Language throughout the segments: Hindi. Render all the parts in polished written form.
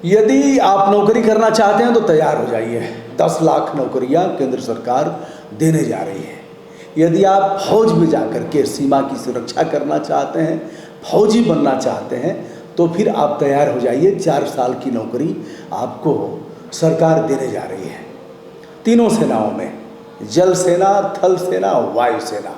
यदि आप नौकरी करना चाहते हैं तो तैयार हो जाइए। 10 लाख नौकरियां केंद्र सरकार देने जा रही है। यदि आप फौज में जाकर के सीमा की सुरक्षा करना चाहते हैं, फौजी बनना चाहते हैं, तो फिर आप तैयार हो जाइए। 4 साल की नौकरी आपको सरकार देने जा रही है, तीनों सेनाओं में, जल सेना, थल सेना, वायु सेना।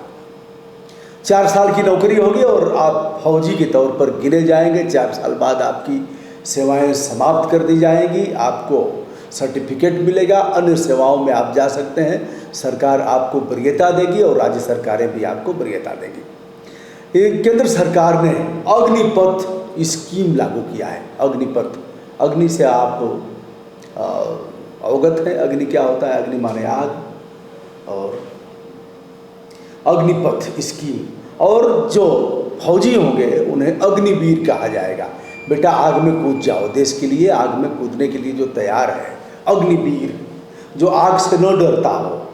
4 साल की नौकरी होगी और आप फौजी के तौर पर गिने जाएंगे। 4 साल बाद आपकी सेवाएं समाप्त कर दी जाएंगी, आपको सर्टिफिकेट मिलेगा, अन्य सेवाओं में आप जा सकते हैं। सरकार आपको वरीयता देगी और राज्य सरकारें भी आपको वरीयता देगी। केंद्र सरकार ने अग्निपथ स्कीम लागू किया है। अग्निपथ, अग्नि से आप अवगत हैं। अग्नि क्या होता है? अग्नि माने आग, और अग्निपथ स्कीम। और जो फौजी होंगे उन्हें अग्निवीर कहा जाएगा। बेटा आग में कूद जाओ, देश के लिए आग में कूदने के लिए जो तैयार है, अग्निवीर, जो आग से न डरता हो,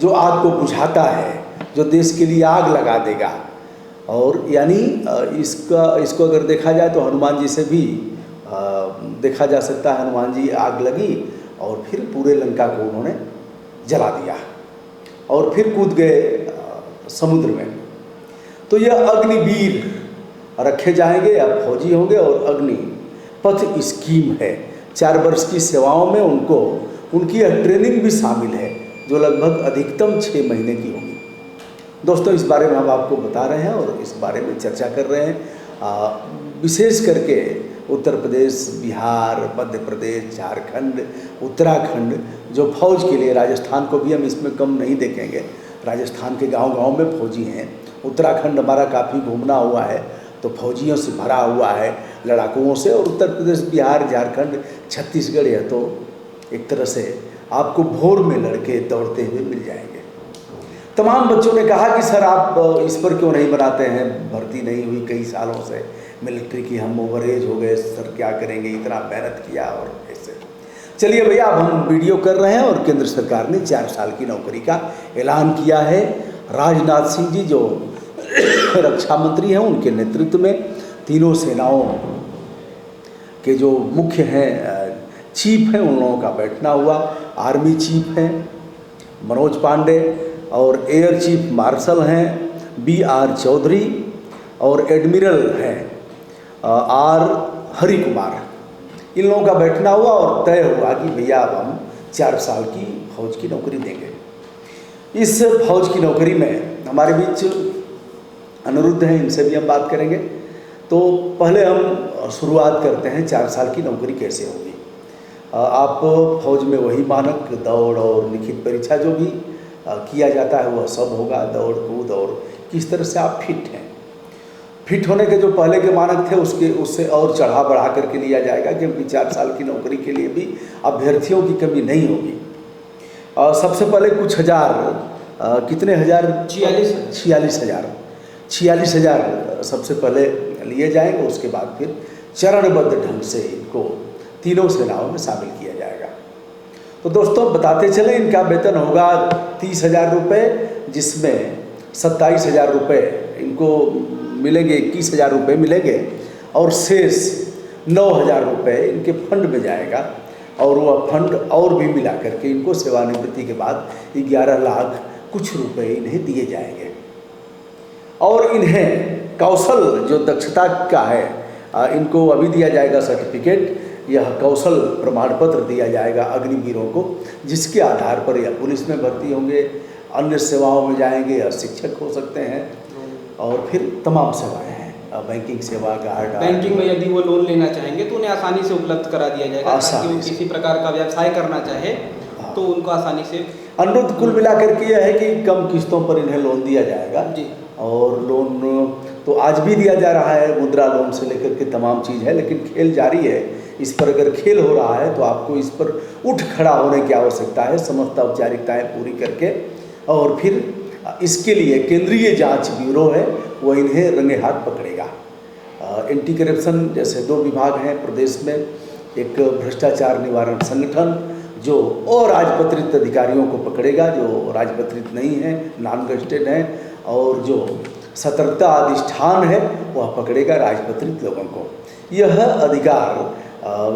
जो आग को बुझाता है, जो देश के लिए आग लगा देगा। और यानी इसको अगर देखा जाए तो हनुमान जी से भी देखा जा सकता है। हनुमान जी आग लगी और फिर पूरे लंका को उन्होंने जला दिया और फिर कूद गए समुद्र में। तो यह अग्निवीर रखे जाएंगे या फौजी होंगे। और अग्निपथ स्कीम है। 4 वर्ष की सेवाओं में उनको उनकी ट्रेनिंग भी शामिल है, जो लगभग अधिकतम 6 महीने की होगी। दोस्तों, इस बारे में हम आपको बता रहे हैं और इस बारे में चर्चा कर रहे हैं। विशेष करके उत्तर प्रदेश, बिहार, मध्य प्रदेश, झारखंड, उत्तराखंड जो फौज के लिए, राजस्थान को भी हम इसमें कम नहीं देखेंगे। राजस्थान के गांव-गांव में फौजी हैं। उत्तराखंड हमारा काफ़ी घूमना हुआ है, तो फौजियों से भरा हुआ है, लड़ाकुओं से। और उत्तर प्रदेश, बिहार, झारखंड, छत्तीसगढ़, यह तो एक तरह से आपको भोर में लड़के दौड़ते हुए मिल जाएंगे। तमाम बच्चों ने कहा कि सर आप इस पर क्यों नहीं बनाते हैं, भर्ती नहीं हुई कई सालों से मिलिट्री की, हम ओवरेज हो गए, सर क्या करेंगे, इतना मेहनत किया। और ऐसे चलिए भैया, अब हम वीडियो कर रहे हैं और केंद्र सरकार ने 4 साल की नौकरी का ऐलान किया है। राजनाथ सिंह जी जो रक्षा मंत्री हैं, उनके नेतृत्व में तीनों सेनाओं के जो मुख्य हैं, चीफ हैं, उन लोगों का बैठना हुआ। आर्मी चीफ हैं मनोज पांडे, और एयर चीफ मार्शल हैं BR चौधरी, और एडमिरल हैं R हरि कुमार। इन लोगों का बैठना हुआ और तय हुआ कि भैया अब हम 4 साल की फौज की नौकरी देंगे। इस फौज की नौकरी में हमारे बीच अनिरुद्ध हैं, इनसे भी हम बात करेंगे। तो पहले हम शुरुआत करते हैं, 4 साल की नौकरी कैसे होगी। आप फौज में वही मानक दौड़ और लिखित परीक्षा जो भी किया जाता है वह सब होगा, दौड़ कूद, और किस तरह से आप फिट हैं। फिट होने के जो पहले के मानक थे उससे और चढ़ा बढ़ा करके लिया जाएगा, क्योंकि 4 साल की नौकरी के लिए भी अभ्यर्थियों की कमी नहीं होगी। सबसे पहले कुछ हज़ार, कितने हज़ार? 46 हज़ार सबसे पहले लिए जाएंगे। उसके बाद फिर चरणबद्ध ढंग से इनको तीनों सेनाओं में शामिल किया जाएगा। तो दोस्तों बताते चले, इनका वेतन होगा 30,000 रुपये, जिसमें 27,000 रुपये इनको मिलेंगे, 21,000 रुपये मिलेंगे, और शेष 9,000 रुपये इनके फंड में जाएगा। और वह फंड और भी मिला करके इनको सेवानिवृत्ति के बाद 11 लाख कुछ रुपए इन्हें दिए जाएंगे। और इन्हें कौशल जो दक्षता का है, इनको अभी दिया जाएगा सर्टिफिकेट, यह कौशल प्रमाण पत्र दिया जाएगा अग्निवीरों को, जिसके आधार पर या पुलिस में भर्ती होंगे, अन्य सेवाओं में जाएंगे, या शिक्षक हो सकते हैं, और फिर तमाम सेवाएं हैं, बैंकिंग सेवा, गार्ड। बैंकिंग में यदि वो लोन लेना चाहेंगे तो उन्हें आसानी से उपलब्ध करा दिया जाएगा, ताकि वो किसी प्रकार का व्यवसाय करना चाहे तो उनको आसानी से। अनुरोध कुल मिलाकर के यह है कि कम किस्तों पर इन्हें लोन दिया जाएगा जी। और लोन तो आज भी दिया जा रहा है, मुद्रा लोन से लेकर के तमाम चीज़ है, लेकिन खेल जारी है। इस पर अगर खेल हो रहा है तो आपको इस पर उठ खड़ा होने की आवश्यकता है, समस्त औपचारिकताएँ पूरी करके। और फिर इसके लिए केंद्रीय जांच ब्यूरो है, वो इन्हें रंगे हाथ पकड़ेगा। एंटी करप्शन जैसे 2 विभाग हैं प्रदेश में, एक भ्रष्टाचार निवारण संगठन जो अराजपत्रित अधिकारियों को पकड़ेगा, जो राजपत्रित नहीं है, नॉन गजेटेड हैं, और जो सतर्कता अधिष्ठान है वह पकड़ेगा राजपत्रित लोगों को। यह अधिकार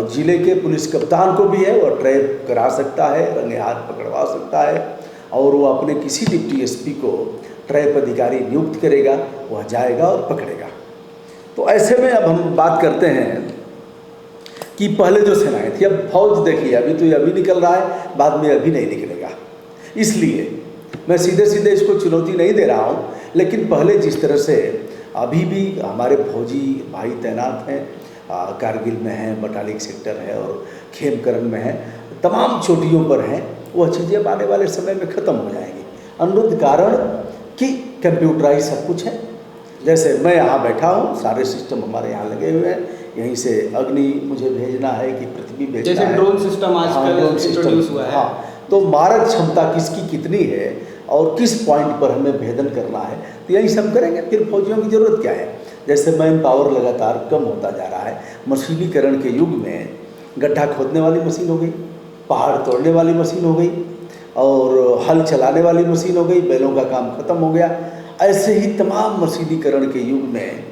जिले के पुलिस कप्तान को भी है, वो ट्रैप करा सकता है, रंगे हाथ पकड़वा सकता है, और वो अपने किसी डिप्टी एसपी को ट्रैप अधिकारी नियुक्त करेगा, वह जाएगा और पकड़ेगा। तो ऐसे में अब हम बात करते हैं कि पहले जो सेनाएं थी, अब फौज देखिए अभी तो ये अभी निकल रहा है, बाद में अभी नहीं निकलेगा। इसलिए मैं सीधे सीधे इसको चुनौती नहीं दे रहा हूँ, लेकिन पहले जिस तरह से अभी भी हमारे फौजी भाई तैनात हैं, कारगिल में हैं, बटालिक सेक्टर है और खेमकरन में है, तमाम चोटियों पर हैं, वह चीज़ें अब आने वाले समय में ख़त्म हो जाएंगी। अनुरुद्ध कारण कि कंप्यूटराइज सब कुछ है। जैसे मैं यहाँ बैठा हूँ, सारे सिस्टम हमारे यहाँ लगे हुए हैं, यहीं से अग्नि मुझे भेजना है कि पृथ्वी भेजना जैसे है, ड्रोन सिस्टम आजकल इंट्रोड्यूस हुआ है। हाँ, तो मारक क्षमता किसकी कितनी है और किस पॉइंट पर हमें भेदन करना है, तो यही सब करेंगे। फिर फौजियों की ज़रूरत क्या है? जैसे मैन पावर लगातार कम होता जा रहा है, मशीनीकरण के युग में गड्ढा खोदने वाली मशीन हो गई, पहाड़ तोड़ने वाली मशीन हो गई, और हल चलाने वाली मशीन हो गई, बैलों का काम खत्म हो गया। ऐसे ही तमाम मशीनीकरण के युग में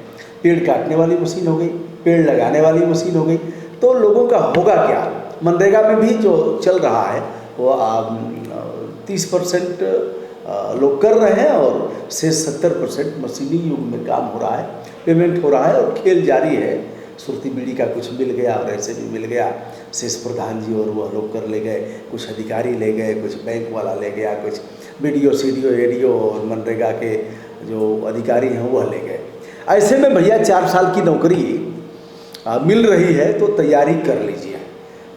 पेड़ काटने वाली मशीन हो गई, पेड़ लगाने वाली मशीन हो गई। तो लोगों का होगा क्या? मनरेगा में भी जो चल रहा है वो 30% लोग कर रहे हैं और से 70% मशीनी युग में काम हो रहा है, पेमेंट हो रहा है और खेल जारी है। सुरती बीड़ी का कुछ मिल गया और ऐसे भी मिल गया, शेष प्रधान जी और वह लोग कर ले गए, कुछ अधिकारी ले गए, कुछ बैंक वाला ले गया, कुछ BDO CDO ADO और मनरेगा के जो अधिकारी हैं वह ले गए। ऐसे में भैया 4 साल की नौकरी मिल रही है तो तैयारी कर लीजिए।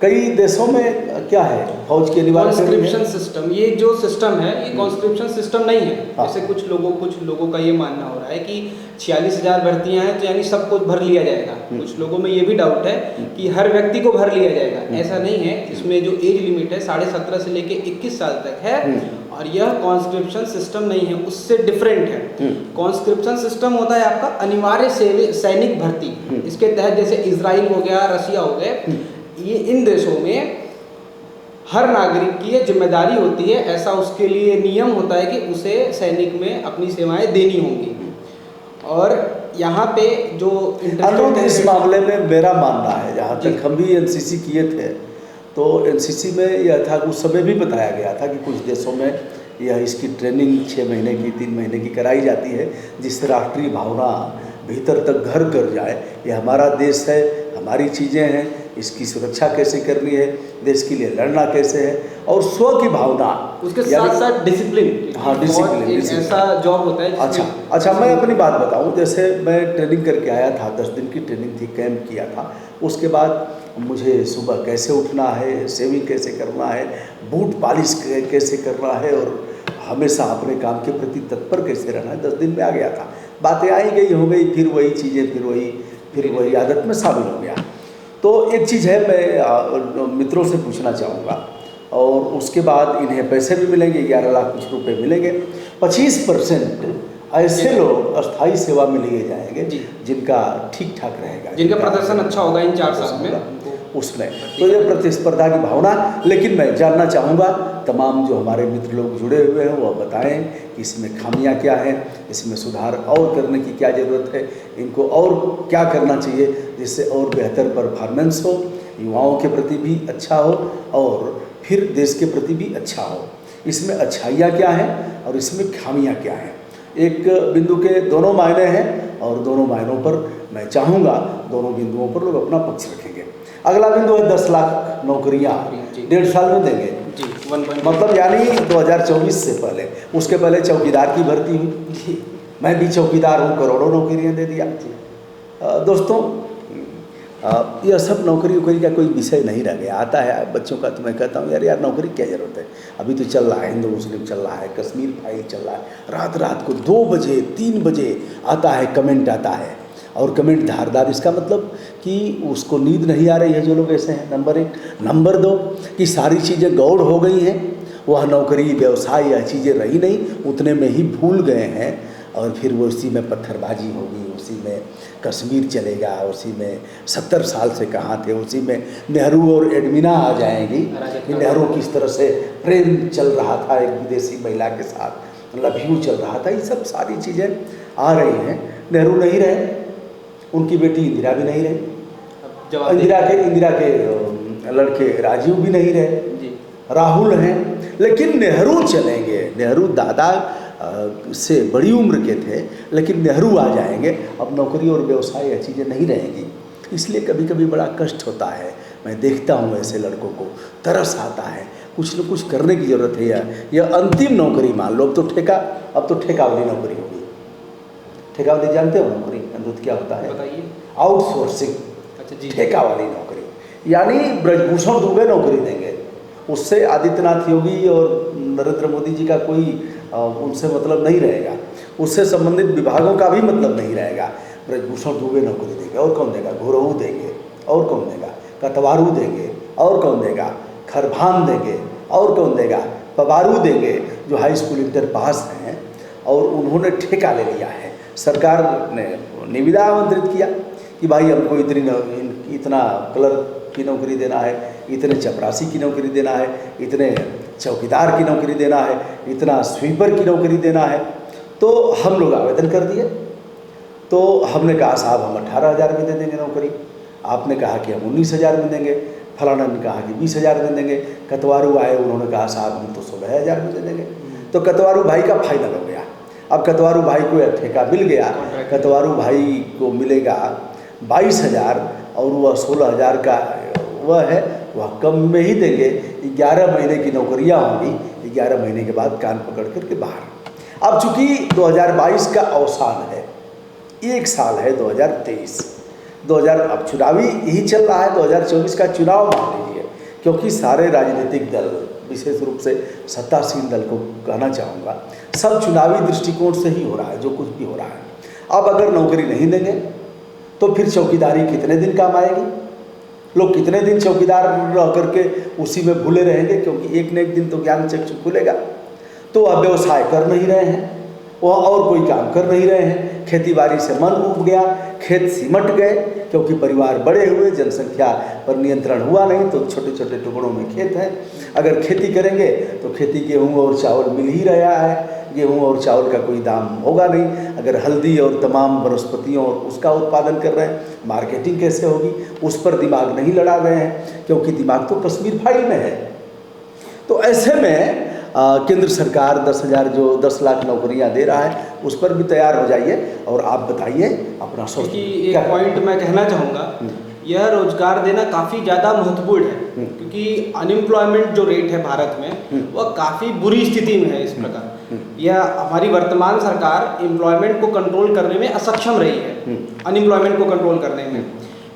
कई देशों में क्या है, फौज के अनिवार्य कॉन्स्क्रिप्शन सिस्टम, ये जो सिस्टम है ये कॉन्स्क्रिप्शन सिस्टम नहीं है। हाँ। जैसे कुछ लोगों का ये मानना हो रहा है कि 46,000 भर्तियां हैं तो यानी सब कुछ भर लिया जाएगा। कुछ लोगों में ये भी डाउट है कि हर व्यक्ति को भर लिया जाएगा। ऐसा नहीं है, इसमें जो एज लिमिट है 17.5 से लेके 21 साल तक है, और यह कॉन्स्क्रिप्शन सिस्टम नहीं है, उससे डिफरेंट है। कॉन्स्क्रिप्शन सिस्टम होता है आपका अनिवार्य सैनिक भर्ती। इसके तहत जैसे इजराइल हो गया, रशिया हो गए, ये इन देशों में हर नागरिक की ये जिम्मेदारी होती है, ऐसा उसके लिए नियम होता है कि उसे सैनिक में अपनी सेवाएं देनी होंगी। और यहाँ पे जो इस मामले में मेरा मानना है, जहाँ तक हम भी NCC किए थे तो NCC में यह था, उस समय भी बताया गया था कि कुछ देशों में यह इसकी ट्रेनिंग 6 महीने की 3 महीने की कराई जाती है, जिससे राष्ट्रीय भावना भीतर तक घर कर जाए। ये हमारा देश है, हमारी चीज़ें हैं, इसकी सुरक्षा कैसे करनी है, देश के लिए लड़ना कैसे है, और स्व की भावना, उसके साथ साथ डिसिप्लिन। हाँ, डिसिप्लिन ऐसा जॉब होता है। अच्छा मैं अपनी बात बताऊं, जैसे मैं ट्रेनिंग करके आया था, 10 दिन की ट्रेनिंग थी, कैंप किया था। उसके बाद मुझे सुबह कैसे उठना है, सेविंग कैसे करना है, बूट पॉलिश कैसे करना है, और हमेशा अपने काम के प्रति तत्पर कैसे रहना है, 10 दिन में आ गया था। बातें आई गई हो गई, फिर वही चीज़ें, फिर वही आदत में शामिल हो गया। तो एक चीज़ है, मैं मित्रों से पूछना चाहूँगा, और उसके बाद इन्हें पैसे भी मिलेंगे, 11 लाख कुछ रुपए मिलेंगे। 25% ऐसे लोग अस्थायी सेवा में लिए जाएंगे जिनका ठीक ठाक रहेगा, जिनका प्रदर्शन अच्छा होगा इन 4 साल में उसमें। तो ये प्रतिस्पर्धा की भावना। लेकिन मैं जानना चाहूँगा तमाम जो हमारे मित्र लोग जुड़े हुए हैं वह बताएं कि इसमें खामियां क्या हैं, इसमें सुधार और करने की क्या ज़रूरत है, इनको और क्या करना चाहिए जिससे और बेहतर परफॉर्मेंस हो, युवाओं के प्रति भी अच्छा हो और फिर देश के प्रति भी अच्छा हो। इसमें अच्छाइयाँ क्या हैं और इसमें खामियाँ क्या हैं। एक बिंदु के दोनों मायने हैं और दोनों मायनों पर मैं चाहूँगा दोनों बिंदुओं पर लोग अपना पक्ष रखेंगे। अगला बिंदु है 10 लाख नौकरियाँ 1.5 साल में देंगे जी, मतलब यानी 2024 से पहले। उसके पहले चौकीदार की भर्ती हुई, मैं भी चौकीदार हूँ, करोड़ों नौकरियाँ दे दिया। दोस्तों यह सब नौकरी वोकरी का कोई विषय नहीं रह गया। आता है बच्चों का तो मैं कहता हूँ यार नौकरी क्या ज़रूरत है। अभी तो चल रहा है हिंदू मुस्लिम चल रहा है, कश्मीर फाइल चल रहा है, रात को 2 बजे 3 बजे आता है कमेंट आता है, और कमेंट धारदार। इसका मतलब कि उसको नींद नहीं आ रही है जो लोग ऐसे हैं, नंबर 1। नंबर 2 कि सारी चीज़ें गौड़ हो गई हैं, वह नौकरी व्यवसाय यह चीज़ें रही नहीं, उतने में ही भूल गए हैं, और फिर वो उसी में पत्थरबाजी होगी, उसी में कश्मीर चलेगा, उसी में 70 साल से कहाँ थे, उसी में नेहरू और एडमिना आ जाएंगी कि नेहरू किस तरह से प्रेम चल रहा था एक विदेशी महिला के साथ, लव यू चल रहा था। ये सब सारी चीज़ें आ रही हैं। नेहरू नहीं रहे, उनकी बेटी इंदिरा भी नहीं रही, जवाब इंदिरा के लड़के राजीव भी नहीं रहे, जी राहुल हैं, लेकिन नेहरू चलेंगे। नेहरू दादा से बड़ी उम्र के थे, लेकिन नेहरू आ जाएंगे। अब नौकरी और व्यवसाय ये चीज़ें नहीं रहेंगी, इसलिए कभी कभी बड़ा कष्ट होता है। मैं देखता हूँ ऐसे लड़कों को, तरस आता है, कुछ न कुछ करने की ज़रूरत है। यह अंतिम नौकरी मान लो। अब तो ठेका वाली नौकरी होगी। ठेका वाली जानते हो नौकरी अद्भुत क्या होता है? बताइए। आउटसोर्सिंग। अच्छा जी। ठेका वाली नौकरी, यानी ब्रजभूषण दुबे नौकरी देंगे, उससे आदित्यनाथ योगी और नरेंद्र मोदी जी का कोई उनसे मतलब नहीं रहेगा, उससे संबंधित विभागों का भी मतलब नहीं रहेगा। ब्रजभूषण दुबे नौकरी देंगे, और कौन देगा? घोरहू देंगे, और कौन देगा? कतवारू देंगे, और कौन देगा? खरभान देंगे, और कौन देगा? पवारू देंगे, जो हाई स्कूल इंटर पास हैं और उन्होंने ठेका ले लिया है। सरकार ने निविदा आमंत्रित किया कि भाई हमको इतना क्लर्क की नौकरी देना है, इतने चपरासी की नौकरी देना है, इतने चौकीदार की नौकरी देना है, इतना स्वीपर की नौकरी देना है। तो हम लोग आवेदन कर दिए। तो हमने कहा साहब हम 18,000 में दे देंगे नौकरी, आपने कहा कि हम 19,000 में देंगे, फलाना ने कहा कि 20,000 में देंगे, कतवारू आए, उन्होंने कहा साहब हम तो 16,000 में दे देंगे। तो कतवारू भाई का फाइनल हो गया। अब कतवारू भाई को यह ठेका मिल गया, कतवारू भाई को मिलेगा 22,000 और वह 16,000 का वह है, वह कम में ही देंगे। 11 महीने की नौकरियां होंगी, 11 महीने के बाद कान पकड़ करके बाहर। अब चूंकि 2022 का अवसान है, 1 साल है 2023, 2000 अब चुनावी यही चल रहा है, 2024 का चुनाव मान लीजिए, क्योंकि सारे राजनीतिक दल, विशेष रूप से सत्तासीन दल को कहना चाहूँगा, सब चुनावी दृष्टिकोण से ही हो रहा है जो कुछ भी हो रहा है। अब अगर नौकरी नहीं देंगे तो फिर चौकीदारी कितने दिन काम आएगी? लोग कितने दिन चौकीदार रह करके उसी में भूले रहेंगे, क्योंकि एक न एक दिन तो ज्ञान चक्षु खुलेगा। तो वह व्यवसाय कर नहीं रहे हैं, वह और कोई काम कर नहीं रहे हैं, खेती बाड़ी से मन उब गया, खेत सिमट गए, क्योंकि परिवार बड़े हुए, जनसंख्या पर नियंत्रण हुआ नहीं, तो छोटे छोटे टुकड़ों में खेत हैं। अगर खेती करेंगे तो खेती गेहूँ और चावल मिल ही रहा है, गेहूँ और चावल का कोई दाम होगा नहीं। अगर हल्दी और तमाम वनस्पतियों और उसका उत्पादन कर रहे हैं, मार्केटिंग कैसे होगी? उस पर दिमाग नहीं लड़ा रहे हैं, क्योंकि दिमाग तो कश्मीर फाइल में है। तो ऐसे में केंद्र सरकार 10 लाख नौकरियां दे रहा है, उस पर भी तैयार हो जाइए और आप बताइए अपना सोच। एक पॉइंट मैं कहना चाहूँगा, यह रोजगार देना काफ़ी ज़्यादा महत्वपूर्ण है, क्योंकि अनएम्प्लॉयमेंट जो रेट है भारत में वह काफ़ी बुरी स्थिति में है। इस प्रकार यह हमारी वर्तमान सरकार एम्प्लॉयमेंट को कंट्रोल करने में असक्षम रही है, अनएम्प्लॉयमेंट को कंट्रोल करने में।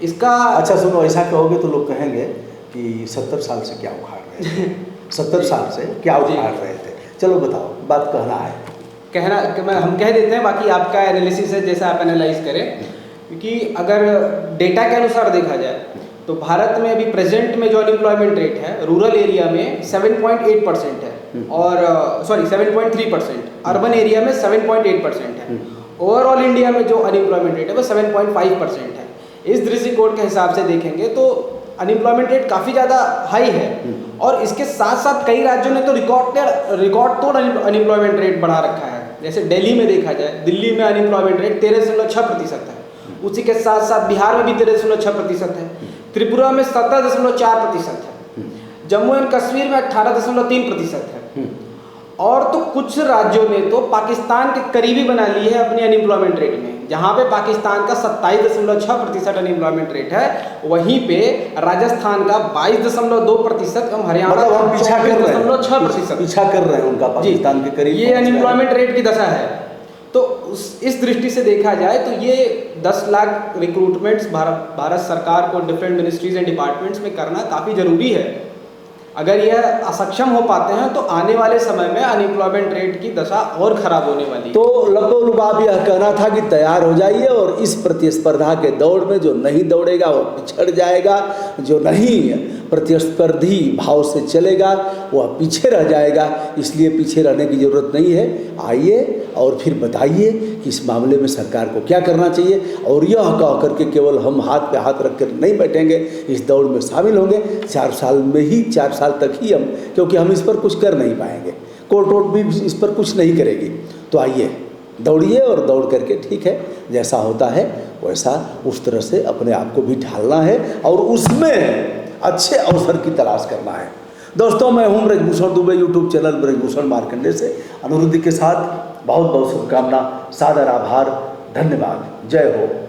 इसका अच्छा सुनो, ऐसा कहोगे तो लोग कहेंगे कि 70 साल से क्या उखाड़ रहे थे, 70 साल से क्या उखाड़ रहे थे। चलो बताओ, बात हम कह देते हैं, बाकी आपका एनालिसिस है जैसा आप एनालाइज करें। क्योंकि अगर डेटा के अनुसार देखा जाए तो भारत में अभी प्रेजेंट में जो अनएम्प्लॉयमेंट रेट है रूरल एरिया में 7.8% है, और 7.3%, अर्बन एरिया में 7.8% है। ओवरऑल इंडिया में जो अनएम्प्लॉयमेंट रेट है वो 7.5% है। इस दृष्टिकोण के हिसाब से देखेंगे तो अनएम्प्लॉयमेंट रेट काफ़ी ज़्यादा हाई है, और इसके साथ साथ कई राज्यों ने तो रिकॉर्ड तोड़ अनएम्प्लॉयमेंट रेट बढ़ा रखा है। जैसे दिल्ली में देखा जाए, दिल्ली में अनएम्प्लॉयमेंट रेट 13.6% है, उसी के साथ साथ बिहार में भी 13.6% है, त्रिपुरा में 17.4% है, जम्मू एंड कश्मीर में 18.3% है, और तो कुछ राज्यों ने तो पाकिस्तान के करीबी बना ली है अपनी अनएम्प्लॉयमेंट रेट में। जहाँ पे पाकिस्तान का 27.6% अनएम्प्लॉयमेंट रेट है, वहीं पे राजस्थान का 22.2% एवं हरियाणा का 24.6% पीछा कर रहे हैं उनका पाकिस्तान के करीब। ये अनएम्प्लॉयमेंट रेट की दशा है। तो इस दृष्टि से देखा जाए तो ये 10 लाख रिक्रूटमेंट्स भारत सरकार को डिफरेंट मिनिस्ट्रीज एंड डिपार्टमेंट्स में करना काफ़ी ज़रूरी है। अगर यह असक्षम हो पाते हैं तो आने वाले समय में अनएम्प्लॉयमेंट रेट की दशा और खराब होने वाली है। तो लबोलुबाब यह कहना था कि तैयार हो जाइए, और इस प्रतिस्पर्धा के दौड़ में जो नहीं दौड़ेगा वो पिछड़ जाएगा, जो नहीं प्रतिस्पर्धी भाव से चलेगा वह पीछे रह जाएगा। इसलिए पीछे रहने की ज़रूरत नहीं है। आइए और फिर बताइए कि इस मामले में सरकार को क्या करना चाहिए, और यह कह करके केवल हम हाथ पे हाथ रख कर नहीं बैठेंगे, इस दौड़ में शामिल होंगे। 4 साल तक ही हम, क्योंकि हम इस पर कुछ कर नहीं पाएंगे, कोर्ट वोट भी इस पर कुछ नहीं करेगी। तो आइए दौड़िए, और दौड़ करके ठीक है जैसा होता है वैसा उस तरह से अपने आप को भी ढालना है और उसमें अच्छे अवसर की तलाश करना है। दोस्तों, मैं हूं ब्रजभूषण दुबे, यूट्यूब चैनल ब्रजभूषण मार्कंडे से अनुरुद्धि के साथ बहुत बहुत शुभकामना, सादर आभार, धन्यवाद, जय हो।